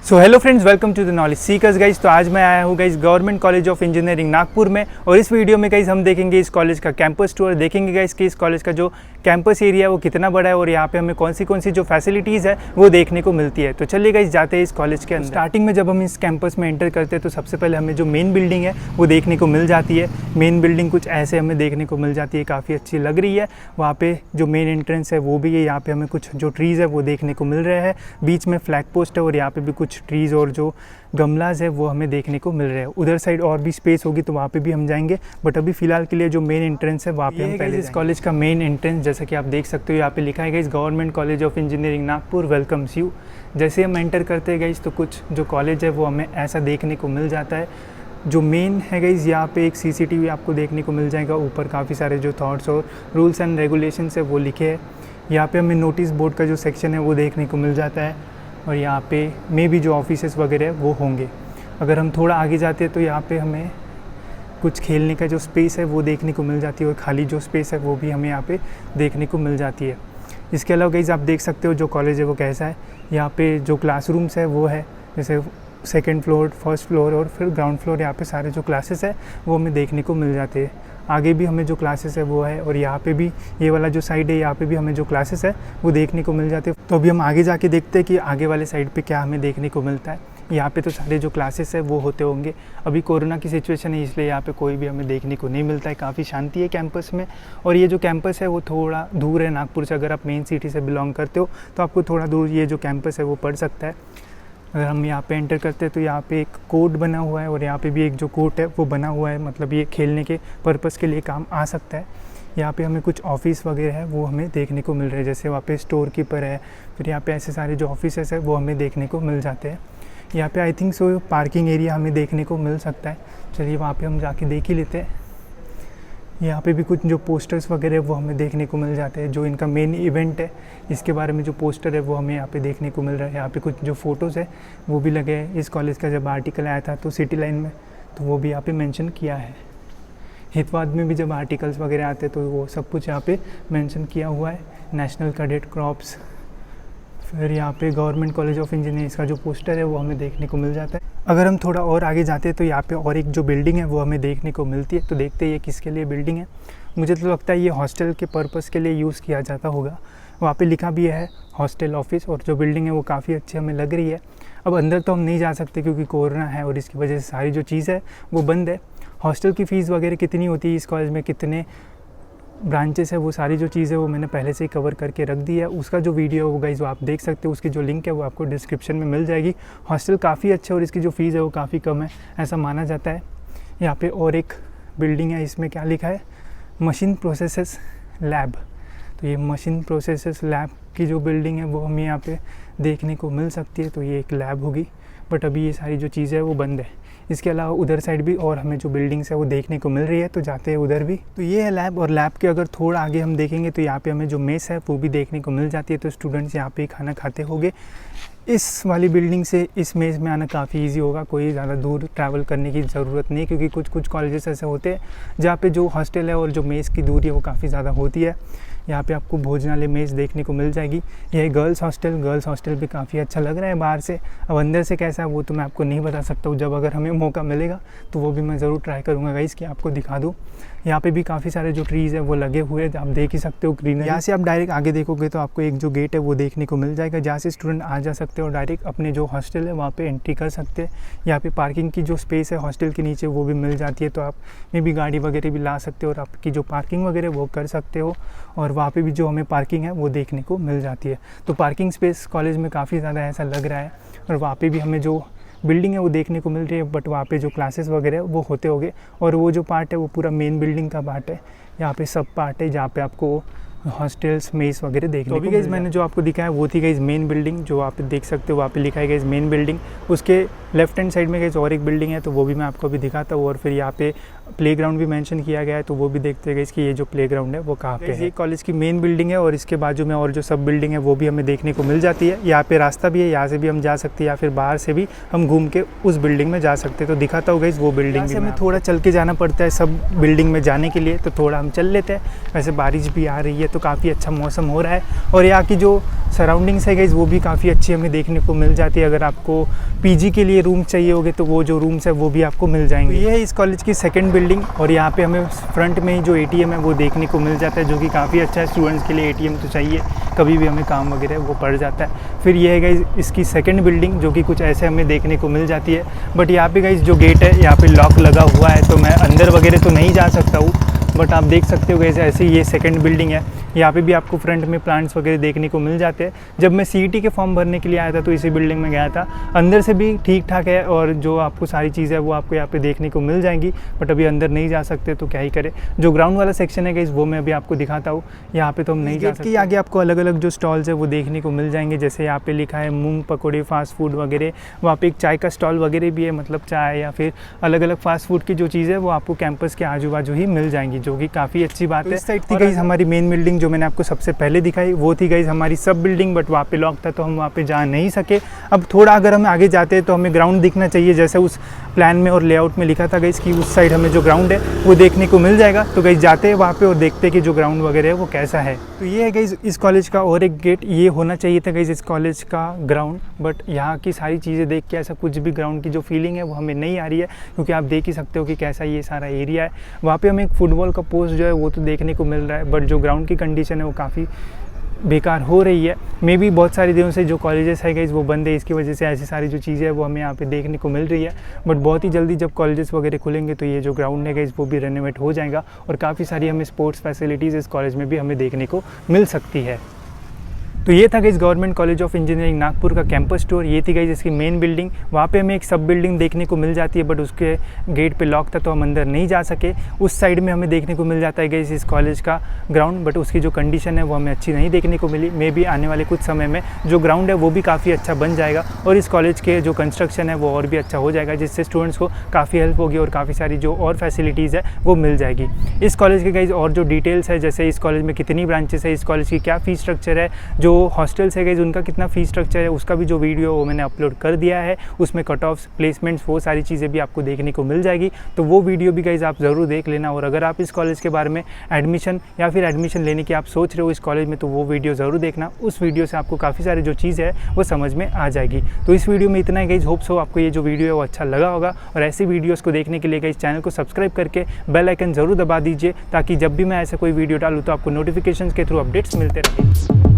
So hello friends, welcome to the knowledge seekers guys. तो आज मैं आया हूँ guys government college of engineering Nagpur में, और इस वीडियो में गाइज हम देखेंगे इस कॉलेज का कैंपस टूर, देखेंगे गाइज कि इस कॉलेज का जो कैंपस एरिया है वो कितना बड़ा है और यहाँ पे हमें कौन सी जो फैसिलिटीज़ है वो देखने को मिलती है। तो चलिए गाइज जाते हैं इस कॉलेज के अंदर। स्टार्टिंग में जब हम इस कैंपस में एंटर करते हैं तो सबसे पहले हमें जो मेन बिल्डिंग है वो देखने को मिल जाती है। मेन बिल्डिंग कुछ ऐसे हमें देखने को मिल जाती है, काफ़ी अच्छी लग रही है। वहाँ पे जो मेन एंट्रेंस है वो भी है, यहाँ पे हमें कुछ जो ट्रीज़ है वो देखने को मिल रहे हैं, बीच में फ्लैग पोस्ट है और यहाँ पे भी कुछ ट्रीज़ और जो गमलाज है वो हमें देखने को मिल रहे हैं। उधर साइड और भी स्पेस होगी तो वहाँ पे भी हम जाएंगे, बट अभी फिलहाल के लिए जो मेन एंट्रेंस है वहाँ पे हम पहले इस कॉलेज का मेन एंट्रेंस, जैसा कि आप देख सकते हो यहाँ पे लिखा है guys government college of engineering Nagpur welcomes you. जैसे हम एंटर करते हैं गाइस तो कुछ जो कॉलेज है वो हमें ऐसा देखने को मिल जाता है। जो मेन है गाइस यहाँ पे एक CCTV आपको देखने को मिल जाएगा, ऊपर काफ़ी सारे जो थॉट्स और रूल्स एंड रेगुलेशंस है वो लिखे हैं। यहाँ पे हमें नोटिस बोर्ड का जो सेक्शन है वो देखने को मिल जाता है, और यहाँ पे मे भी जो ऑफिसेस वगैरह वो होंगे। अगर हम थोड़ा आगे जाते हैं तो यहाँ पे हमें कुछ खेलने का जो स्पेस है वो देखने को मिल जाती है, और खाली जो स्पेस है वो भी हमें यहाँ पे देखने को मिल जाती है। इसके अलावा गाइस आप देख सकते हो जो कॉलेज है वो कैसा है। यहाँ पे जो क्लासरूम्स है वो है जैसे सेकेंड फ्लोर, फर्स्ट फ्लोर और फिर ग्राउंड फ्लोर, यहाँ पे सारे जो क्लासेस है वो हमें देखने को मिल जाते हैं। आगे भी हमें जो क्लासेस है वो है, और यहाँ पे भी ये वाला जो साइड है यहाँ पे भी हमें जो क्लासेस है वो देखने को मिल जाते हैं। तो अभी हम आगे जाके देखते हैं कि आगे वाले साइड पे क्या हमें देखने को मिलता है। यहाँ पे तो सारे जो क्लासेस है वो होते होंगे। अभी कोरोना की सिचुएशन है इसलिए यहाँ पे कोई भी हमें देखने को नहीं मिलता है, काफ़ी शांति है कैंपस में। और ये जो कैंपस है वो थोड़ा दूर है नागपुर से। अगर आप मेन सिटी से बिलोंग करते हो तो आपको थोड़ा दूर ये जो कैंपस है वो पड़ सकता है। अगर हम यहाँ पे एंटर करते हैं तो यहाँ पे एक कोर्ट बना हुआ है, और यहाँ पे भी एक जो कोर्ट है वो बना हुआ है, मतलब ये खेलने के पर्पज़ के लिए काम आ सकता है। यहाँ पे हमें कुछ ऑफिस वगैरह है वो हमें देखने को मिल रहे हैं, जैसे वहाँ पे स्टोर कीपर है, फिर यहाँ पे ऐसे सारे जो ऑफिसेस है वो हमें देखने को मिल जाते हैं। यहाँ पे I think so parking area हमें देखने को मिल सकता है। चलिए वहाँ पे हम जाके देख ही लेते हैं। यहाँ पे भी कुछ जो पोस्टर्स वगैरह वो हमें देखने को मिल जाते हैं। जो इनका मेन इवेंट है इसके बारे में जो पोस्टर है वो हमें यहाँ पे देखने को मिल रहा है। यहाँ पे कुछ जो फ़ोटोज़ है वो भी लगे हैं। इस कॉलेज का जब आर्टिकल आया था तो सिटी लाइन में तो वो भी यहाँ पे मेंशन किया है। हितवाद में भी जब आर्टिकल्स वगैरह आते हैं तो वो सब कुछ यहाँ पे मेंशन किया हुआ है। नेशनल कैडेट क्रॉप्स, फिर यहाँ पे गवर्नमेंट कॉलेज ऑफ इंजीनियरिंग का जो पोस्टर है वो हमें देखने को मिल जाता है। अगर हम थोड़ा और आगे जाते हैं तो यहाँ पे और एक जो बिल्डिंग है वो हमें देखने को मिलती है। तो देखते हैं ये किसके लिए बिल्डिंग है। मुझे तो लगता है ये हॉस्टल के पर्पज़ के लिए यूज़ किया जाता होगा। वहाँ पे लिखा भी है हॉस्टल ऑफिस, और जो बिल्डिंग है वो काफ़ी अच्छी हमें लग रही है। अब अंदर तो हम नहीं जा सकते क्योंकि कोरोना है और इसकी वजह से सारी जो चीज़ है वो बंद है। हॉस्टल की फ़ीस वगैरह कितनी होती है, इस कॉलेज में कितने ब्रांचेस है, वो सारी जो चीज़ है वो मैंने पहले से ही कवर करके रख दी है। उसका जो वीडियो होगा इस वो आप देख सकते हो, उसकी जो लिंक है वो आपको डिस्क्रिप्शन में मिल जाएगी। हॉस्टल काफ़ी अच्छा है और इसकी जो फ़ीस है वो काफ़ी कम है, ऐसा माना जाता है। यहाँ पे और एक बिल्डिंग है, इसमें क्या लिखा है, मशीन प्रोसेसेस लैब। तो ये मशीन प्रोसेसेस लैब की जो बिल्डिंग है वो हमें यहाँ पे देखने को मिल सकती है। तो ये एक लैब होगी, बट अभी ये सारी जो चीज़ें है वो बंद है। इसके अलावा उधर साइड भी और हमें जो बिल्डिंग्स है वो देखने को मिल रही है, तो जाते हैं उधर भी। तो ये है लैब, और लैब के अगर थोड़ा आगे हम देखेंगे तो यहाँ पे हमें जो मेस है वो भी देखने को मिल जाती है। तो स्टूडेंट्स यहाँ पे खाना खाते होंगे। इस वाली बिल्डिंग से इस मेस में आना काफ़ी इजी होगा, कोई ज़्यादा दूर ट्रैवल करने की ज़रूरत नहीं, क्योंकि कुछ कॉलेजेस ऐसे होते हैं जहाँ पे जो हॉस्टल है और जो मेस की दूरी है वो काफ़ी ज़्यादा होती है। यहाँ पे आपको भोजनालय मेस देखने को मिल जाएगी। यह है गर्ल्स हॉस्टल भी काफ़ी अच्छा लग रहा है बाहर से। अब अंदर से कैसा है वो तो मैं आपको नहीं बता सकता हूँ, जब अगर हमें मौका मिलेगा तो वो भी मैं ज़रूर ट्राई करूँगा गाइस कि आपको दिखा दूँ। यहाँ पे भी काफ़ी सारे जो ट्रीज़ है वो लगे हुए हैं, आप देख ही सकते हो ग्रीनरी। यहाँ से आप डायरेक्ट आगे देखोगे तो आपको एक जो गेट है वो देखने को मिल जाएगा, जहाँ से स्टूडेंट आ जा सकते हो, डायरेक्ट अपने जो हॉस्टल है वहाँ पे एंट्री कर सकते हैं। यहाँ पे पार्किंग की जो स्पेस है हॉस्टल के नीचे वो भी मिल जाती है, तो आप में भी गाड़ी वगैरह भी ला सकते हो और आपकी जो पार्किंग वगैरह वो कर सकते हो। और वहाँ पे भी जो हमें पार्किंग है वो देखने को मिल जाती है। तो पार्किंग स्पेस कॉलेज में काफ़ी ज़्यादा ऐसा लग रहा है, और वहाँ पे भी हमें जो बिल्डिंग है वो देखने को मिल रही है, बट वहाँ पे जो क्लासेस वगैरह वो होते होंगे। और वो जो पार्ट है वो पूरा मेन बिल्डिंग का पार्ट है। यहाँ पे सब पार्ट है जहाँ पे आपको हॉस्टल्स मेस वगैरह देखने को गाइस मैंने जो आपको दिखाया वो थी गाइस मेन बिल्डिंग, जो आप देख सकते हो वहाँ पे लिखा है गाइस मेन बिल्डिंग। उसके लेफ्ट हैंड साइड में गाइस और एक बिल्डिंग है, तो वो भी मैं आपको अभी दिखाता हूँ। और फिर यहाँ पे प्लेग्राउंड भी मेंशन किया गया है, तो वो भी देखते हैं गाइस कि ये जो प्लेग्राउंड है वो कहाँ पे है। ये कॉलेज की मेन बिल्डिंग है और इसके बाजू में और जो सब बिल्डिंग है वो भी हमें देखने को मिल जाती है। यहाँ पे रास्ता भी है, यहाँ से भी हम जा सकते हैं या फिर बाहर से भी हम घूम के उस बिल्डिंग में जा सकते हैं। तो दिखाता हूँ गाइस वो बिल्डिंग भी। हमें थोड़ा चल के जाना पड़ता है सब बिल्डिंग में जाने के लिए, तो थोड़ा हम चल लेते हैं। वैसे बारिश भी आ रही है तो काफ़ी अच्छा मौसम हो रहा है और यहाँ की जो सराउंडिंग्स है गाइस वो भी काफ़ी अच्छी हमें देखने को मिल जाती है। अगर आपको पीजी के लिए रूम चाहिए होंगे तो वो जो रूम्स है वो भी आपको मिल जाएंगे। तो ये है इस कॉलेज की सेकंड बिल्डिंग और यहाँ पे हमें फ्रंट में ही जो एटीएम है वो देखने को मिल जाता है, जो कि काफ़ी अच्छा है। स्टूडेंट्स के लिए एटीएम तो चाहिए, कभी भी हमें काम वगैरह वो पड़ जाता है। फिर ये है गाइस इसकी सेकंड बिल्डिंग, जो कि कुछ ऐसे हमें देखने को मिल जाती है। बट यहाँ पे गाइस जो गेट है यहाँ पे लॉक लगा हुआ है, तो मैं अंदर वगैरह तो नहीं जा सकता हूँ। बट आप देख सकते हो गाइस ऐसे ये सेकंड बिल्डिंग है। यहाँ पे भी आपको फ्रंट में प्लांट्स वगैरह देखने को मिल जाते हैं। जब मैं सीईटी के फॉर्म भरने के लिए आया था तो इसी बिल्डिंग में गया था। अंदर से भी ठीक ठाक है और जो आपको सारी चीज़ें है वो आपको यहाँ पे देखने को मिल जाएंगी। बट अभी अंदर नहीं जा सकते तो क्या ही करें। जो ग्राउंड वाला सेक्शन है गाइस वो मैं अभी आपको दिखाता हूँ। यहाँ पे तो हम नहीं जा सकते। आगे आपको अलग अलग जो स्टॉल्स है वो देखने को मिल जाएंगे। जैसे यहाँ पे लिखा है मूंग पकौड़े फास्ट फूड वगैरह। वहाँ पे एक चाय का स्टॉल वगैरह भी है, मतलब चाय या फिर अलग अलग फास्ट फूड की जो चीज़ है वो आपको कैंपस के आजू बाजू ही मिल जाएंगी, जो कि काफ़ी अच्छी बात है। इस साइड थी गाइस हमारी मेन बिल्डिंग जो मैंने आपको सबसे पहले दिखाई, वो थी गाइस हमारी सब बिल्डिंग। बट वहाँ पे लॉक था तो हम वहाँ पे जा नहीं सके। अब थोड़ा अगर हम आगे जाते हैं तो हमें ग्राउंड दिखना चाहिए, जैसे उस प्लान में और लेआउट में लिखा था गाइस कि उस साइड हमें जो ग्राउंड है वो देखने को मिल जाएगा। तो गाइस जाते हैं वहाँ पे और देखते हैं कि जो ग्राउंड वगैरह है वो कैसा है। तो ये है गाइस इस कॉलेज का और एक गेट। ये होना चाहिए था गाइस इस कॉलेज का ग्राउंड, बट यहाँ की सारी चीज़ें देख के ऐसा कुछ भी ग्राउंड की जो फीलिंग है वो हमें नहीं आ रही है, क्योंकि आप देख ही सकते हो कि कैसा ये सारा एरिया है। वहाँ पे हमें एक फुटबॉल का पोस्ट जो है वो तो देखने को मिल रहा है, बट जो ग्राउंड की कंडीशन है वो काफ़ी बेकार हो रही है। मे बी बहुत सारे दिनों से जो कॉलेजेस है गाइस वो बंद है, इसकी वजह से ऐसी सारी जो चीज़ें है वो हमें यहाँ पे देखने को मिल रही है। बट बहुत ही जल्दी जब कॉलेजेस वगैरह खुलेंगे तो ये जो ग्राउंड है गाइस वो भी रेनोवेट हो जाएगा और काफ़ी सारी हमें स्पोर्ट्स फैसिलिटीज़ इस कॉलेज में भी हमें देखने को मिल सकती है। तो ये था guys government college of engineering Nagpur का कैंपस टूर। ये थी गाइस इसकी मेन बिल्डिंग। वहाँ पे हमें एक सब बिल्डिंग देखने को मिल जाती है, बट उसके गेट पे लॉक था तो हम अंदर नहीं जा सके। उस साइड में हमें देखने को मिल जाता है गाइस इस कॉलेज का ग्राउंड, बट उसकी जो कंडीशन है वो हमें अच्छी नहीं देखने को मिली। मे बी आने वाले कुछ समय में जो ग्राउंड है वो भी काफ़ी अच्छा बन जाएगा और इस कॉलेज के जो कंस्ट्रक्शन है वो और भी अच्छा हो जाएगा, जिससे स्टूडेंट्स को काफ़ी हेल्प होगी और काफ़ी सारी जो और फैसिलिटीज़ है वो मिल जाएगी। इस कॉलेज के गाइस और जो डिटेल्स है, जैसे इस कॉलेज में कितनी ब्रांचेस है, इस कॉलेज की क्या फ़ीस स्ट्रक्चर है, जो हॉस्टल्स है उनका कितना फ़ीस स्ट्रक्चर है, उसका भी जो वीडियो वो मैंने अपलोड कर दिया है। उसमें कट ऑफ्स, प्लेसमेंट्स, वो सारी चीज़ें भी आपको देखने को मिल जाएगी। तो वो वीडियो भी गाइज आप ज़रूर देख लेना। और अगर आप इस कॉलेज के बारे में एडमिशन या फिर एडमिशन लेने की आप सोच रहे हो इस कॉलेज में, तो वो वीडियो ज़रूर देखना। उस वीडियो से आपको काफ़ी सारी जो चीज़ है वो समझ में आ जाएगी। तो इस वीडियो में इतना ही गाइज। होप्स हो आपको ये जो वीडियो है वो अच्छा लगा होगा। और ऐसी वीडियोज़ को देखने के लिए गाइज चैनल को सब्सक्राइब करके बेल आइकन ज़रूर दबा दीजिए, ताकि जब भी मैं ऐसा कोई वीडियो डालूँ तो आपको नोटिफिकेशन के थ्रू अपडेट्स मिलते रहें।